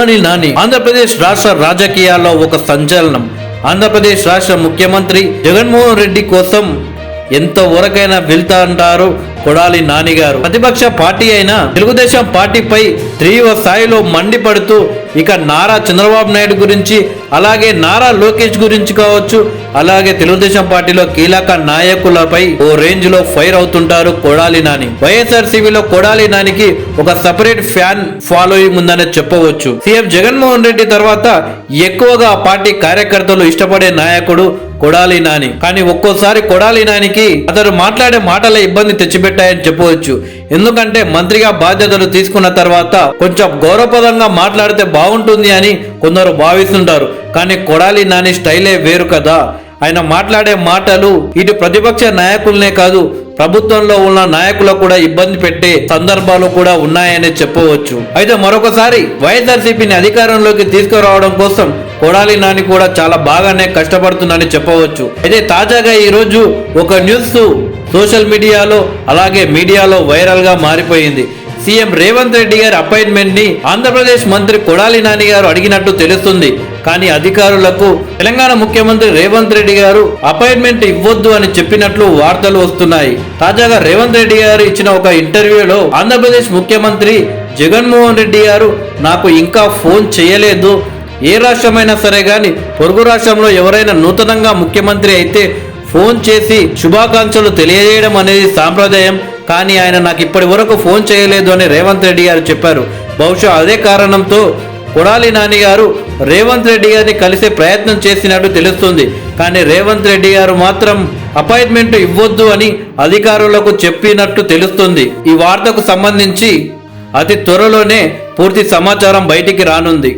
కొడాలి నాని ఆంధ్రప్రదేశ్ రాష్ట్ర రాజకీయాల్లో ఒక సంచలనం. ఆంధ్రప్రదేశ్ రాష్ట్ర ముఖ్యమంత్రి జగన్మోహన్ రెడ్డి కోసం ఎంత ఊరకైనా వెళ్తా అంటారు కొడాలి నాని గారు. ప్రతిపక్ష పార్టీ అయిన తెలుగుదేశం పార్టీపై తీవ్ర స్థాయిలో మండిపడుతూ ఇక నారా చంద్రబాబు నాయుడు గురించి, అలాగే నారా లోకేష్ గురించి కావచ్చు, అలాగే తెలుగుదేశం పార్టీలో కీలక నాయకులపై ఓ రేంజ్ లో ఫైర్ అవుతుంటారు కొడాలి నాని. వైఎస్ఆర్సీపీలో కొడాలి నానికి ఒక సపరేట్ ఫ్యాన్ ఫాలోయింగ్ ఉందని చెప్పవచ్చు. సీఎం జగన్మోహన్ రెడ్డి తర్వాత ఎక్కువగా ఆ పార్టీ కార్యకర్తలు ఇష్టపడే నాయకుడు కొడాలి నాని. కానీ ఒక్కోసారి కొడాలి నానికి అతను మాట్లాడే మాటల ఇబ్బంది తెచ్చిపెట్టాయని చెప్పవచ్చు. ఎందుకంటే మంత్రిగా బాధ్యతలు తీసుకున్న తర్వాత కొంచెం గౌరవప్రదంగా మాట్లాడితే బాగుంటుంది అని కొందరు భావిస్తుంటారు. కానీ కొడాలి నాని స్టైలే వేరు కదా. ఆయన మాట్లాడే మాటలు ఇటు ప్రతిపక్ష నాయకులనే కాదు, ప్రభుత్వంలో ఉన్న నాయకులకు కూడా ఇబ్బంది పెట్టే సందర్భాలు కూడా ఉన్నాయని చెప్పవచ్చు. అయితే మరొకసారి వైఎస్ఆర్సీపీని అధికారంలోకి తీసుకురావడం కోసం కొడాలి నాని కూడా చాలా బాగానే కష్టపడుతుందని చెప్పవచ్చు. అయితే తాజాగా ఈ రోజు ఒక న్యూస్ సోషల్ మీడియాలో అలాగే మీడియాలో వైరల్ గా మారిపోయింది. సీఎం రేవంత్ రెడ్డి గారి అపాయింట్మెంట్ ని ఆంధ్రప్రదేశ్ మంత్రి కొడాలి నాని గారు అడిగినట్టు తెలుస్తుంది. కానీ అధికారులకు తెలంగాణ ముఖ్యమంత్రి రేవంత్ రెడ్డి గారు అపాయింట్మెంట్ ఇవ్వొద్దు అని చెప్పినట్లు వార్తలు వస్తున్నాయి. తాజాగా రేవంత్ రెడ్డి గారు ఇచ్చిన ఒక ఇంటర్వ్యూలో ఆంధ్రప్రదేశ్ ముఖ్యమంత్రి జగన్మోహన్ రెడ్డి గారు నాకు ఇంకా ఫోన్ చేయలేదు, ఏ రాష్ట్రమైనా సరే కానీ పొరుగు రాష్ట్రంలో ఎవరైనా నూతనంగా ముఖ్యమంత్రి అయితే ఫోన్ చేసి శుభాకాంక్షలు తెలియజేయడం అనేది సాంప్రదాయం, కానీ ఆయన నాకు ఇప్పటి వరకు ఫోన్ చేయలేదు అని రేవంత్ రెడ్డి గారు చెప్పారు. బహుశా అదే కారణంతో కొడాలి నాని గారు రేవంత్ రెడ్డి గారిని కలిసే ప్రయత్నం చేసినట్టు తెలుస్తుంది. కానీ రేవంత్ రెడ్డి గారు మాత్రం అపాయింట్మెంట్ ఇవ్వొద్దు అని అధికారులకు చెప్పినట్టు తెలుస్తుంది. ఈ వార్తకు సంబంధించి అతి త్వరలోనే పూర్తి సమాచారం బయటికి రానుంది.